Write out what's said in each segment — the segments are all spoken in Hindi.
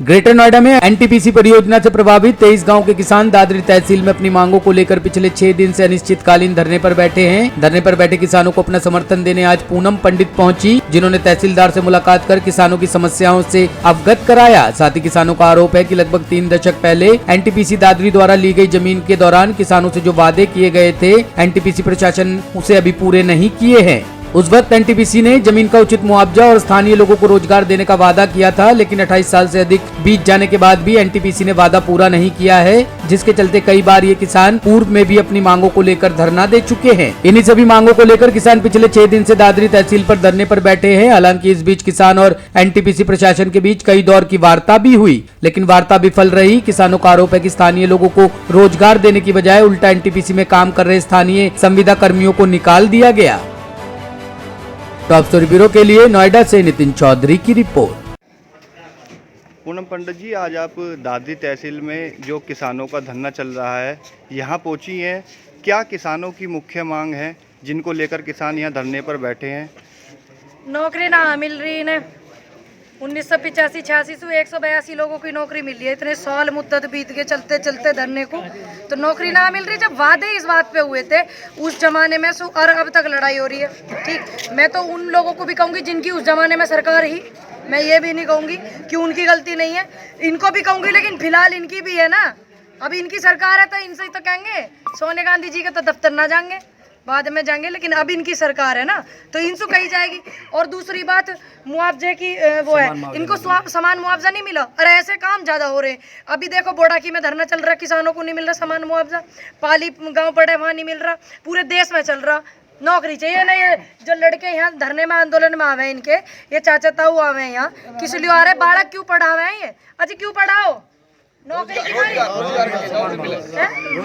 ग्रेटर नोएडा में एनटीपीसी परियोजना से प्रभावित 23 गांव के किसान दादरी तहसील में अपनी मांगों को लेकर पिछले 6 दिन से अनिश्चितकालीन धरने पर बैठे हैं। धरने पर बैठे किसानों को अपना समर्थन देने आज पूनम पंडित पहुंची, जिन्होंने तहसीलदार से मुलाकात कर किसानों की समस्याओं से अवगत कराया। साथ ही किसानों का आरोप है कि लगभग 3 दशक पहले एनटीपीसी दादरी द्वारा ली गई जमीन के दौरान किसानों से जो वादे किए गए थे, एनटीपीसी प्रशासन उसे अभी पूरे नहीं किए हैं। उस वक्त एनटीपीसी ने जमीन का उचित मुआवजा और स्थानीय लोगों को रोजगार देने का वादा किया था, लेकिन 28 साल से अधिक बीत जाने के बाद भी एनटीपीसी ने वादा पूरा नहीं किया है, जिसके चलते कई बार ये किसान पूर्व में भी अपनी मांगों को लेकर धरना दे चुके हैं। इन्हीं सभी मांगों को लेकर किसान पिछले 6 दिन से दादरी तहसील पर धरने पर बैठे हैं। हालांकि इस बीच किसान और एनटीपीसी प्रशासन के बीच कई दौर की वार्ता भी हुई, लेकिन वार्ता विफल रही। किसानों का आरोप है कि स्थानीय लोगों को रोजगार देने की बजाय उल्टा एनटीपीसी में काम कर रहे स्थानीय संविदा कर्मियों को निकाल दिया गया। टॉप स्टोरी ब्यूरो के लिए नोएडा से नितिन चौधरी की रिपोर्ट। पूनम पंडित जी, आज आप दादरी तहसील में जो किसानों का धरना चल रहा है यहाँ पहुँची हैं। क्या किसानों की मुख्य मांग है जिनको लेकर किसान यहाँ धरने पर बैठे हैं? नौकरी ना मिल रही इन्हें। 1985-86 से 182 लोगों की नौकरी मिल रही है। इतने साल मुद्दत बीत के चलते चलते धरने को तो नौकरी ना मिल रही। जब वादे इस बात पे हुए थे उस जमाने में और अब तक लड़ाई हो रही है। ठीक, मैं तो उन लोगों को भी कहूँगी जिनकी उस जमाने में सरकार ही, मैं ये भी नहीं कहूँगी कि उनकी गलती नहीं है, इनको भी कहूँगी, लेकिन फिलहाल इनकी भी है ना। अभी इनकी सरकार है तो इनसे ही तो कहेंगे। सोनिया गांधी जी का तो दफ्तर ना जाएंगे, बाद में जाएंगे, लेकिन अब इनकी सरकार है ना तो इनसे कही जाएगी। और दूसरी बात मुआवजे की वो है, इनको समान मुआवजा नहीं मिला। अरे ऐसे काम ज़्यादा हो रहे हैं। अभी देखो बोडाकी में धरना चल रहा है, किसानों को नहीं मिल रहा समान मुआवजा। पाली गांव पड़े वहाँ नहीं मिल रहा, पूरे देश में चल रहा। नौकरी चाहिए ना। ये जो लड़के यहाँ धरने में आंदोलन में आवे, इनके ये चाचा ताऊ आवे हैं यहाँ, किस लिए आ रहे? बालक क्यों पढ़ावे हैं ये? अजी क्यों पढ़ाओ? नौकरी की मारी,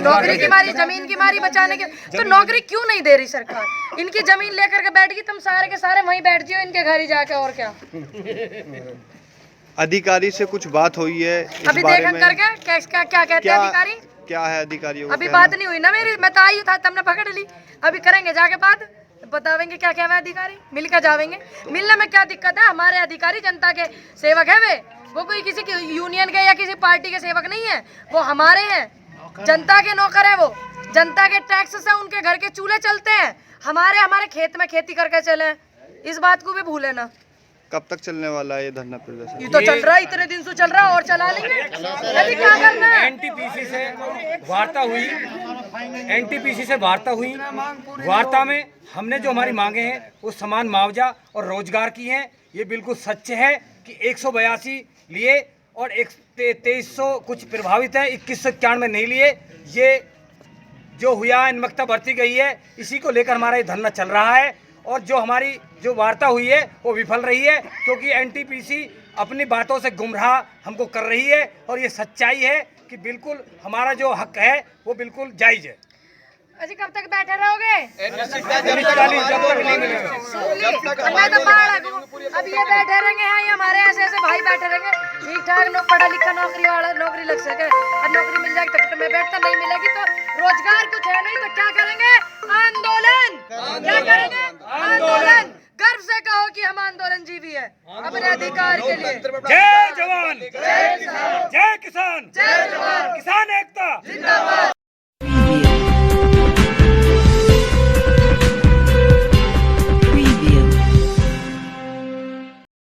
नौकरी की मारी, जमीन की मारी बचाने के। तो नौकरी क्यों नहीं दे रही सरकार? इनकी जमीन लेकर के बैठ गई, तुम सारे के सारे वहीं बैठ जाओ इनके घर ही जाके। और क्या अधिकारी से कुछ बात हुई है इस अभी बारे देखा में? करके क्या कहते हैं अधिकारी? क्या है अधिकारियों का अभी कहना? बात नहीं हुई ना मेरी, मैं तो आई था, तुमने पकड़ ली। अभी करेंगे जाके बात, बतावेंगे क्या क्या है अधिकारी, मिलकर जावेंगे। मिलने में क्या दिक्कत है? हमारे अधिकारी जनता के सेवक है वे, वो कोई किसी की यूनियन के या किसी पार्टी के सेवक नहीं है, वो हमारे हैं, जनता के नौकर है। वो जनता के टैक्स से उनके घर के चूल्हे चलते हैं, हमारे खेत में खेती करके चले। इस बात को भी भूले ना। कब तक चलने वाला है ये धरना प्रदर्शन? ये तो चल रहा है, इतने दिन से चल रहा है और चला लेंगे। अभी क्या करना है? एनटीपीसी से वार्ता हुई, एनटीपीसी से वार्ता हुई। वार्ता में हमने जो हमारी मांगे हैं वो समान मुआवजा और रोजगार की हैं। ये बिल्कुल सच है कि 182 लिए और 2300 कुछ प्रभावित है, 2191 में नहीं लिए। ये जो हुआ इनमकता बरती गई है, इसी को लेकर हमारा ये धरना चल रहा है। और जो हमारी जो वार्ता हुई है वो विफल रही है, क्योंकि एनटीपीसी अपनी बातों से गुमराह हमको कर रही है। और ये सच्चाई है कि बिल्कुल हमारा जो हक है वो बिल्कुल जायज़ है। अजी कब तक बैठे रहोगे? जब तक नहीं मिलेगा। मैं तो बाहर हूँ, अब ये बैठे रहेंगे यहाँ, ये हमारे ऐसे ऐसे भाई बैठे रहेंगे। ठीक ठाक पढ़ा लिखा नौकरी वाला नौकरी लग सके, और नौकरी मिल जाएगी तब तो मैं बैठता, नहीं मिलेगी तो रोजगार कुछ है नहीं तो क्या करेंगे? आंदोलन। क्या करेंगे? आंदोलन। गर्व से कहो कि हम आंदोलन जीवी है अपने अधिकार के लिए। जय जवान, जय किसान, जय किसान, जय जवान, किसान एकता जिंदाबाद।